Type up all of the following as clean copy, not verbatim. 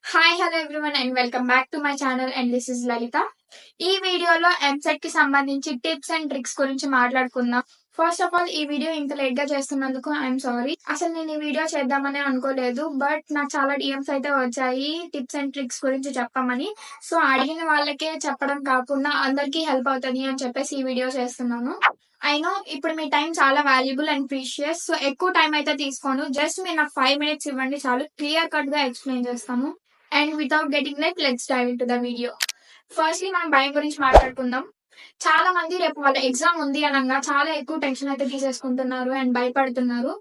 Hi hello everyone and welcome back to my channel and this is Lalitha. ఈ వీడియోలో ఎంసెట్ కి సంబంధించి టిప్స్ అండ్ ట్రిక్స్ గురించి మాట్లాడుకుందాం. ఫస్ట్ ఆఫ్ ఆల్ ఈ వీడియో ఇంత లేట్ గా చేస్తున్నందుకు ఐఎమ్ సారీ. అసలు నేను ఈ వీడియో చేద్దామని అనుకోలేదు, బట్ నాకు చాలా డిఎమ్స్ అయితే వచ్చాయి టిప్స్ అండ్ ట్రిక్స్ గురించి చెప్పమని. సో అడిగిన వాళ్ళకే చెప్పడం కాకుండా అందరికీ హెల్ప్ అవుతుంది అని చెప్పేసి ఈ వీడియో చేస్తున్నాను. ఐ నో ఇప్పుడు మీ టైం చాలా వాల్యుబుల్ అండ్ ప్రీషియస్, సో ఎక్కువ టైం అయితే తీసుకోను. జస్ట్ మీరు నాకు 5 minutes ఇవ్వండి చాలు, క్లియర్ కట్ గా ఎక్స్ప్లెయిన్ చేస్తాను. And without getting light let's dive into the video. Firstly మనం భయం గురించి మాట్లాడుకుందాం. చాలా మంది రేపు వాళ్ళ ఎగ్జామ్ ఉంది అనగా చాలా ఎక్కువ టెన్షన్ అయితే తీసేసుకుంటున్నారు అండ్ భయపడుతున్నారు.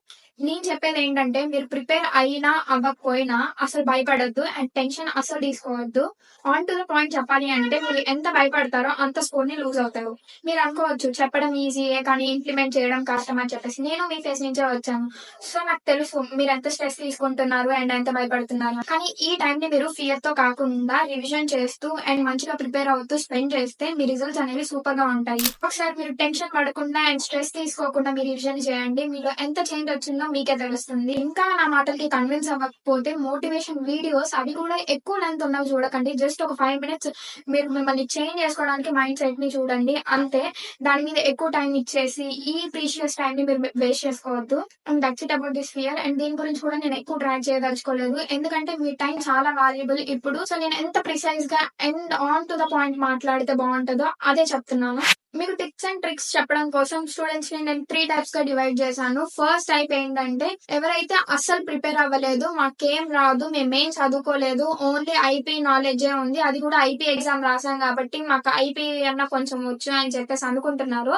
నేను చెప్పేది ఏంటంటే, మీరు ప్రిపేర్ అయినా అవ్వకపోయినా అసలు భయపడొద్దు అండ్ టెన్షన్ అసలు తీసుకోవద్దు. ఆన్ టు ద పాయింట్ చెప్పాలి అంటే, మీరు ఎంత భయపడతారో అంత స్కోర్ ని లూజ్ అవుతారు. మీరు అనుకోవచ్చు చెప్పడం ఈజీయే కానీ ఇంప్లిమెంట్ చేయడం కష్టం అని చెప్పేసి. నేను మీ ఫేస్ నుంచే వచ్చాను, సో నాకు తెలుసు మీరు ఎంత స్ట్రెస్ తీసుకుంటున్నారు అండ్ ఎంత భయపడుతున్నారు. కానీ ఈ టైం ని మీరు ఫియర్ తో కాకుండా రివిజన్ చేస్తూ అండ్ మంచిగా ప్రిపేర్ అవుతూ స్పెండ్ చేస్తే మీ రిజల్ట్స్ అనేవి సూపర్ గా ఉంటాయి. ఒకసారి మీరు టెన్షన్ పడకుండా అండ్ స్ట్రెస్ తీసుకోకుండా మీరు రివిజన్ చేయండి, మీలో ఎంత చేంజ్ వచ్చిందో మీకే తెలుస్తుంది. ఇంకా నా మాటలకి కన్విన్స్ అవ్వకపోతే మోటివేషన్ వీడియోస్ అవి కూడా ఎక్కువ లెంత్ ఉన్నవి చూడకండి. జస్ట్ ఒక 5 minutes మీరు మిమ్మల్ని చేంజ్ చేసుకోవడానికి మైండ్ సెట్ ని చూడండి అంతే. దాని మీద ఎక్కువ టైం ఇచ్చేసి ఈ ప్రీషియస్ టైం ని మీరు వేస్ట్ చేసుకోవద్దు. And that's it about this fear. And దీని గురించి కూడా నేను ఎక్కువ ట్రాక్ చేయదలుచుకోలేదు, ఎందుకంటే మీ టైం చాలా వాల్యుబుల్ ఇప్పుడు. సో నేను ఎంత ప్రిసైజ్ గా and on to the point మాట్లాడితే బాగుంటుందో అదే చెప్తున్నాను. మీకు టిప్స్ అండ్ ట్రిక్స్ చెప్పడం కోసం స్టూడెంట్స్ ని నేను 3 types గా డివైడ్ చేశాను. ఫస్ట్ టైప్ ఏంటంటే, ఎవరైతే అస్సలు ప్రిపేర్ అవ్వలేదు, మాకేం రాదు, మేమేం చదువుకోలేదు, ఓన్లీ ఐపీ నాలెడ్జే ఉంది, అది కూడా ఐపీ ఎగ్జామ్ రాసాం కాబట్టి మాకు ఐపీ అన్న కొంచెం వచ్చు అని చెప్పేసి అనుకుంటున్నారు,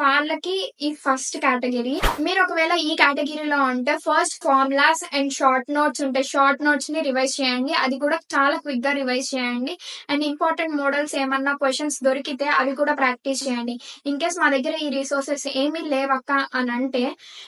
వాళ్ళకి ఈ ఫస్ట్ కేటగిరీ. మీరు ఒకవేళ ఈ కేటగిరీలో ఉంటే first formulas and short notes ఉంటాయి, షార్ట్ నోట్స్ ని రివైజ్ చేయండి, అది కూడా చాలా క్విక్ గా రివైజ్ చేయండి. అండ్ ఇంపార్టెంట్ మోడల్స్ ఏమన్నా క్వశ్చన్స్ దొరికితే అవి కూడా ప్రాక్టీస్ చేయండి. ఇన్ కేస్ మా దగ్గర ఈ రిసోర్సెస్ ఏమీ లేవక్క అని అంటే,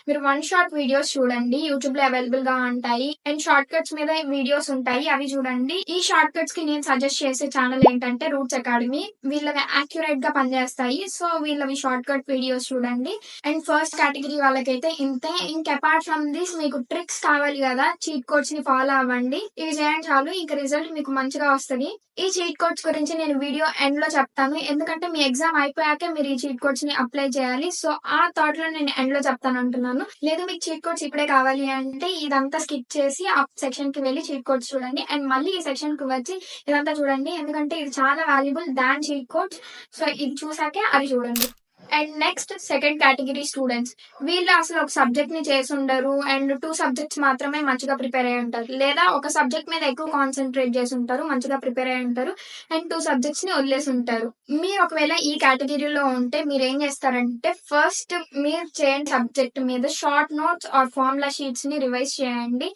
మీరు 1 shot వీడియోస్ చూడండి, యూట్యూబ్ లో అవైలబుల్ గా ఉంటాయి. అండ్ షార్ట్ కట్స్ మీద వీడియోస్ ఉంటాయి, అవి చూడండి. ఈ షార్ట్ కట్స్ కి నేను సజెస్ట్ చేసే ఛానల్ ఏంటంటే రూట్స్ అకాడమీ. వీళ్ళవి యాక్యురేట్ గా పనిచేస్తాయి, సో వీళ్ళవి షార్ట్ కట్ వీడియోస్ చూడండి. అండ్ ఫస్ట్ కేటగిరీ వాళ్ళకైతే ఇంతే. ఇంక అపార్ట్ ఫ్రమ్ దిస్ మీకు ట్రిక్స్ కావాలి కదా, చీట్ కోడ్స్ ని ఫాలో అవ్వండి, ఇవి చేయండి చాలు, ఇంక రిజల్ట్ మీకు మంచిగా వస్తుంది. ఈ చీట్ కోడ్స్ గురించి నేను వీడియో ఎండ్ లో చెప్తాను, ఎందుకంటే మీ ఎగ్జామ్ అయిపోయాకే మీరు ఈ చీట్ కోడ్స్ ని అప్లై చేయాలి. సో ఆ థాట్ లో నేను ఎండ్ లో చెప్తాను అంటున్నాను. లేదు మీకు చీట్ కోడ్స్ ఇప్పుడే కావాలి అంటే ఇదంతా స్కిప్ చేసి ఆ సెక్షన్ కి వెళ్ళి చీట్ కోడ్స్ చూడండి అండ్ మళ్ళీ ఈ సెక్షన్ కి వచ్చి ఇదంతా చూడండి, ఎందుకంటే ఇది చాలా వాల్యుబుల్ దాన్ చీట్ కోడ్స్. సో ఇది చూసాకే అది చూడండి. And next second category students. వీళ్ళు అసలు ఒక సబ్జెక్ట్ ని చేసి ఉండరు అండ్ 2 subjects మాత్రమే మంచిగా ప్రిపేర్ అయి ఉంటారు, లేదా ఒక సబ్జెక్ట్ మీద ఎక్కువ కాన్సన్ట్రేట్ చేసి ఉంటారు, మంచిగా ప్రిపేర్ అయి ఉంటారు అండ్ 2 subjects ని వదిలేసి ఉంటారు. మీరు ఒకవేళ ఈ కేటగిరీలో ఉంటే మీరు ఏం చేస్తారంటే, ఫస్ట్ మీరు చేయండి సబ్జెక్ట్ మీద short notes or formula sheets ని రివైజ్ చేయండి.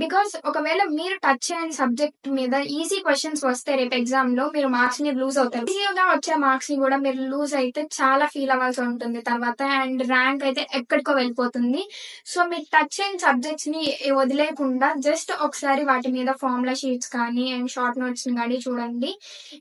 బికాస్ ఒకవేళ మీరు టచ్ చేయని సబ్జెక్ట్ మీద ఈజీ క్వశ్చన్స్ వస్తే రేపు ఎగ్జామ్ లో మీరు మార్క్స్ ని లూజ్ అవుతారు. ఈజీగా వచ్చే మార్క్స్ ని కూడా మీరు లూజ్ అయితే చాలా ఫీల్ అవ్వాల్సి ఉంటుంది తర్వాత, అండ్ ర్యాంక్ అయితే ఎక్కడికో వెళ్ళిపోతుంది. సో మీరు టచ్ అయిన సబ్జెక్ట్స్ ని వదిలేకుండా జస్ట్ ఒకసారి వాటి మీద ఫార్ములా షీట్స్ కానీ అండ్ షార్ట్ నోట్స్ కానీ చూడండి.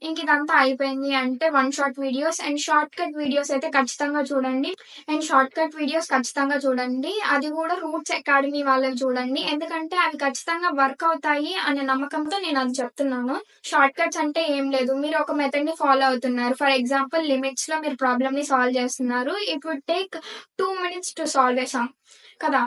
ఇంక ఇదంతా అయిపోయింది అంటే 1 shot videos and short cut videos అయితే ఖచ్చితంగా చూడండి. అండ్ షార్ట్ కట్ వీడియోస్ ఖచ్చితంగా చూడండి, అది కూడా రూట్స్ అకాడమీ వాళ్ళవి చూడండి, ఎందుకంటే అవి ఖచ్చితంగా వర్క్ అవుతాయి అనే నమ్మకంతో నేను అది చెప్తున్నాను. షార్ట్ కట్స్ అంటే ఏం లేదు, మీరు ఒక మెథడ్ ని ఫాలో అవుతున్నారు. ఫర్ ఎగ్జాంపుల్ లిమిట్స్ లో మీరు ప్రాబ్లమ్ ని సాల్వ్ చేస్తున్నారు, it would take 2 minutes to solve a sum కదా.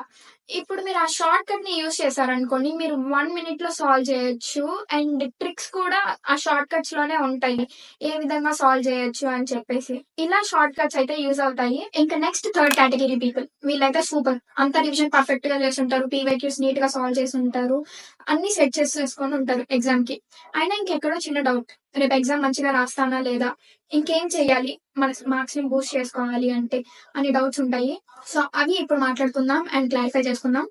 ఇప్పుడు మీరు ఆ షార్ట్ కట్ ని యూజ్ చేశారనుకోండి, మీరు 1 minute లో సాల్వ్ చేయొచ్చు. అండ్ ట్రిక్స్ కూడా ఆ షార్ట్ కట్స్ లోనే ఉంటాయి, ఏ విధంగా సాల్వ్ చేయొచ్చు అని చెప్పేసి. ఇలా షార్ట్ కట్స్ అయితే యూజ్ అవుతాయి. ఇంకా నెక్స్ట్ థర్డ్ కేటగిరీ పీపుల్. వీళ్ళైతే సూపర్, అంత రివిజన్ పర్ఫెక్ట్ గా చేసి ఉంటారు, పీవైక్యూస్ నీట్ గా సాల్వ్ చేసి ఉంటారు, అన్ని సెట్ చేసుకొని ఉంటారు ఎగ్జామ్ కి. అయినా ఇంకెక్కడో చిన్న డౌట్, రేపు ఎగ్జామ్ మంచిగా రాస్తానా లేదా, ఇంకేం చేయాలి మన మార్క్స్ ని బూస్ట్ చేసుకోవాలి అంటే అని డౌట్స్ ఉంటాయి. సో అవి ఇప్పుడు మాట్లాడుకుందాం అండ్ క్లారిఫై చేసుకుందాం.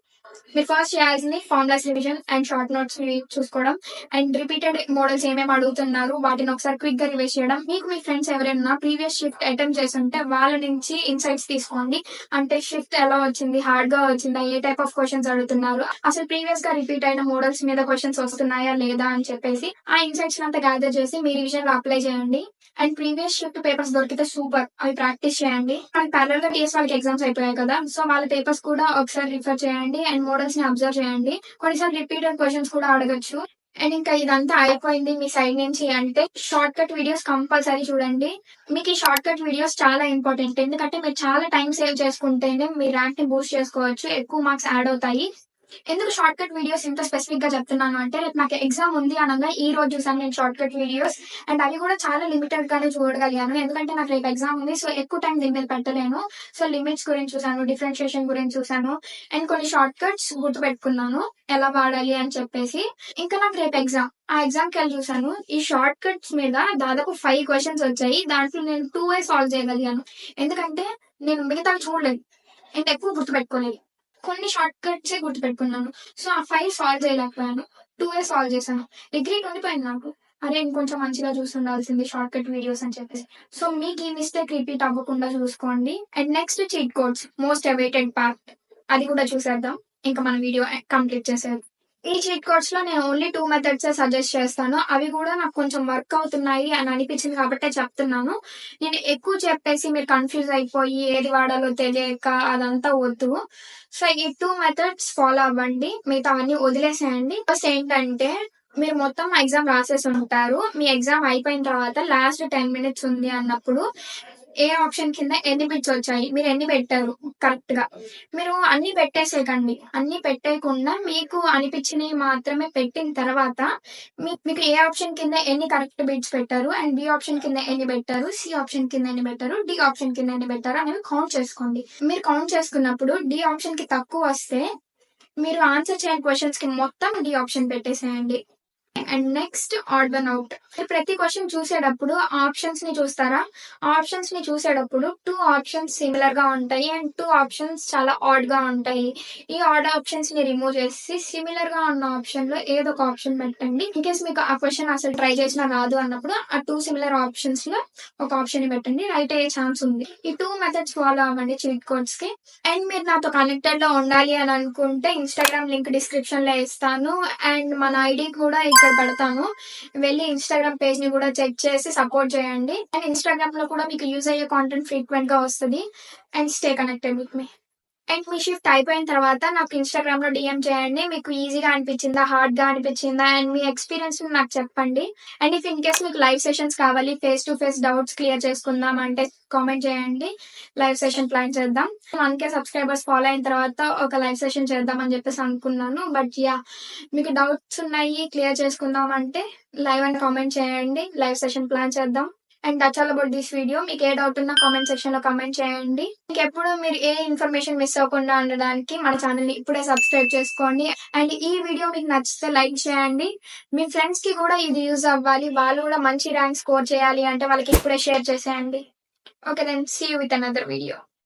మీరు ఫస్ట్ చేయాల్సింది formulas revision and short notes చూసుకోవడం అండ్ రిపీటెడ్ మోడల్స్ ఏమేమి అడుగుతున్నారు వాటిని ఒకసారి క్విక్ గా రివైజ్ చేయడం. మీకు మీ ఫ్రెండ్స్ ఎవరైనా ప్రీవియస్ షిఫ్ట్ అటెంప్ట్ చేసి ఉంటే వాళ్ళ నుంచి ఇన్సైట్స్ తీసుకోండి. అంటే షిఫ్ట్ ఎలా వచ్చింది, హార్డ్ గా వచ్చిందా, ఏ టైప్ ఆఫ్ క్వశ్చన్స్ అడుగుతున్నారు, అసలు ప్రీవియస్ గా రిపీట్ అయిన మోడల్స్ మీద క్వశ్చన్స్ వస్తున్నాయా లేదా అని చెప్పేసి ఆ ఇన్సైట్స్ అంతా గ్యాదర్ చేసి మీ రివిజన్ లో అప్లై చేయండి. అండ్ ప్రీవియస్ షిఫ్ట్ పేపర్స్ దొరికితే సూపర్, అవి ప్రాక్టీస్ చేయండి. అండ్ ప్యారల్ గా టీఎస్ వాళ్ళకి ఎగ్జామ్స్ అయిపోయాయి కదా, సో వాళ్ళ పేపర్స్ కూడా ఒకసారి రిఫర్ చేయండి అండ్ మోడల్స్ ని అబ్జర్వ్ చేయండి. కొన్నిసార్లు రిపీటెడ్ క్వశ్చన్స్ కూడా అడగచ్చు. అండ్ ఇంకా ఇదంతా అయిపోయింది మీ సైడ్ నుంచి అంటే షార్ట్ కట్ వీడియోస్ కంపల్సరీ చూడండి. మీకు ఈ షార్ట్ కట్ వీడియోస్ చాలా ఇంపార్టెంట్. ఎందుకంటే మీరు చాలా టైం సేవ్ చేసుకుంటేనే మీ ర్యాంక్‌ని బూస్ట్ చేసుకోవచ్చు. ఎక్కువ మార్క్స్ యాడ్ అవుతాయి. ఎందుకు షార్ట్ కట్ వీడియోస్ ఇంత స్పెసిఫిక్ గా చెప్తున్నాను అంటే రేపు నాకు ఎగ్జామ్ ఉంది అనగా ఈ రోజు చూసాను నేను షార్ట్ కట్ వీడియోస్. అండ్ అవి కూడా చాలా లిమిటెడ్ గానే చూడగలిగాను. ఎందుకంటే నాకు రేపు ఎగ్జామ్ ఉంది. సో ఎక్కువ టైం దీని మీద పెట్టలేను. సో లిమిట్స్ గురించి చూసాను, డిఫరెన్షియేషన్ గురించి చూసాను. అండ్ కొన్ని షార్ట్ కట్స్ గుర్తుపెట్టుకున్నాను ఎలా వాడాలి అని చెప్పేసి. ఇంకా నాకు రేపు ఎగ్జామ్. ఆ ఎగ్జామ్ కి వెళ్ళి చూసాను. ఈ షార్ట్ కట్స్ మీద దాదాపు 5 క్వశ్చన్స్ వచ్చాయి. దాంట్లో నేను 2 సాల్వ్ చేయగలిగాను. ఎందుకంటే నేను మిగతావి చూడలేదు. అండ్ ఎక్కువ గుర్తుపెట్టుకోలేదు. కొన్ని షార్ట్ కట్సే గుర్తుపెట్టుకున్నాను. సో, ఆ 5 సాల్వ్ చేయలేకపోయాను. 2 సాల్వ్ చేశాను. రిగ్రెట్ ఉండిపోయింది నాకు. అరే! ఇంకొంచెం మంచిగా చూసుండాల్సింది షార్ట్ కట్ వీడియోస్ అని చెప్పేసి. సో, మీకు ఈ మిస్టేక్ రిపీట్ అవ్వకుండా చూసుకోండి. And next cheat codes most awaited part. అది కూడా చూసేద్దాం. ఇంక మన వీడియో కంప్లీట్ చేసేద్దాం. ఈ చీట్ కోడ్స్ లో నేను ఓన్లీ 2 మెథడ్సే సజెస్ట్ చేస్తాను. అవి కూడా నాకు కొంచెం వర్క్ అవుతున్నాయి అని అనిపించింది కాబట్టే చెప్తున్నాను. నేను ఎక్కువ చెప్పేసి మీరు కన్‌ఫ్యూజ్ అయిపోయి ఏది వాడాలో తెలియక అదంతా వద్దు. సో, ఈ 2 మెథడ్స్ ఫాలో అవ్వండి. మిగతావన్నీ వదిలేసేయండి. ఫస్ట్ ఏంటంటే మీరు మొత్తం ఎగ్జామ్ రాసేసుంటారు. మీ ఎగ్జామ్ అయిపోయిన తర్వాత లాస్ట్ 10 మినిట్స్ ఉంది అన్నప్పుడు ఏ ఆప్షన్ కింద ఎన్ని బిట్స్ వచ్చాయి? మీరు ఎన్ని పెట్టారు కరెక్ట్‌గా? మీరు అన్నీ పెట్టేసేయకండి. అన్నీ పెట్టేయకుండా మీకు అనిపించినయి మాత్రమే పెట్టిన తర్వాత మీకు ఏ ఆప్షన్ కింద ఎన్ని కరెక్ట్ బిట్స్ పెట్టారు? అండ్ బి ఆప్షన్ కింద ఎన్ని పెట్టారు? సి ఆప్షన్ కింద ఎన్ని పెట్టారు? డి ఆప్షన్ కింద ఎన్ని పెట్టారు? అనేవి కౌంట్ చేసుకోండి. మీరు కౌంట్ చేసుకున్నప్పుడు డి ఆప్షన్‌కి తక్కువొస్తే మీరు ఆన్సర్ చేయని క్వెషన్స్‌కి మొత్తం డి ఆప్షన్ పెట్టేసేయండి. And next odd one out. ప్రతి క్వశ్చన్ చూసేటప్పుడు ఆప్షన్స్ ని చూస్తారా? ఆప్షన్స్ ని చూసేటప్పుడు 2 ఆప్షన్స్ సిమిలర్ గా ఉంటాయి. అండ్ 2 ఆప్షన్స్ చాలా ఆడ్ గా ఉంటాయి. ఈ ఆడ్ ఆప్షన్స్ ని రిమూవ్ చేసి సిమిలర్ గా ఉన్న ఆప్షన్ లో ఏదో ఒక ఆప్షన్ పెట్టండి. ఇన్ కేస్ మీకు ఆ క్వశ్చన్ అసలు ట్రై చేసినా రాదు అన్నప్పుడు ఆ 2 సిమిలర్ ఆప్షన్స్ లో ఒక ఆప్షన్ ని పెట్టండి. రైట్ అయ్యే ఛాన్స్ ఉంది. ఈ 2 మెథడ్స్ ఫాలో అవ్వండి చీట్ కోడ్స్ కి. అండ్ మీరు నాతో కనెక్టెడ్ లో ఉండాలి అని అనుకుంటే ఇన్‌స్టాగ్రామ్ లింక్ డిస్క్రిప్షన్ లో ఇస్తాను. అండ్ మన ఐడీ కూడా ఇక్కడ పెడతాను. వెళ్ళి ఇన్‌స్టాగ్రామ్ పేజ్ ని కూడా చెక్ చేసి సపోర్ట్ చేయండి. అండ్ ఇన్‌స్టాగ్రామ్ లో కూడా మీకు యూజ్ అయ్యే కాంటెంట్ ఫ్రీక్వెంట్ గా వస్తది. And stay connected with me. And me shift అయిపోయిన తర్వాత నాకు ఇన్‌స్టాగ్రామ్ లో డీఎం చేయండి. మీకు ఈజీగా అనిపించిందా? హార్డ్ గా అనిపించిందా? అండ్ మీ ఎక్స్‌పీరియన్స్ నాకు చెప్పండి. అండ్ ఇఫ్ ఇన్ కేస్ మీకు లైవ్ సెషన్స్ కావాలి, face to face doubts clear చేసుకుందాం అంటే కామెంట్ చేయండి. లైవ్ సెషన్ ప్లాన్ చేద్దాం. 1K సబ్స్క్రైబర్స్ ఫాలో అయిన తర్వాత ఒక లైవ్ సెషన్ చేద్దాం అని చెప్పేసి అనుకున్నాను. But yeah! మీకు డౌట్స్ ఉన్నాయి క్లియర్ చేసుకుందాం అంటే లైవ్ అని కామెంట్ చేయండి. లైవ్ సెషన్ ప్లాన్ చేద్దాం. And that's all about this video. మీకు ఏ డౌట్ ఉన్నా కామెంట్ సెక్షన్ లో కామెంట్ చేయండి. ఇంకెప్పుడు మీరు ఏ ఇన్ఫర్మేషన్ మిస్ అవ్వకుండా ఉండడానికి మన ఛానల్ ని ఇప్పుడే సబ్స్క్రైబ్ చేసుకోండి. అండ్ ఈ వీడియో మీకు నచ్చితే లైక్ చేయండి. మీ ఫ్రెండ్స్ కి కూడా ఇది యూజ్ అవ్వాలి. వాళ్ళు కూడా మంచి ర్యాంక్ స్కోర్ చేయాలి అంటే వాళ్ళకి ఇప్పుడే షేర్ చేసేయండి. Okay then see you with another video.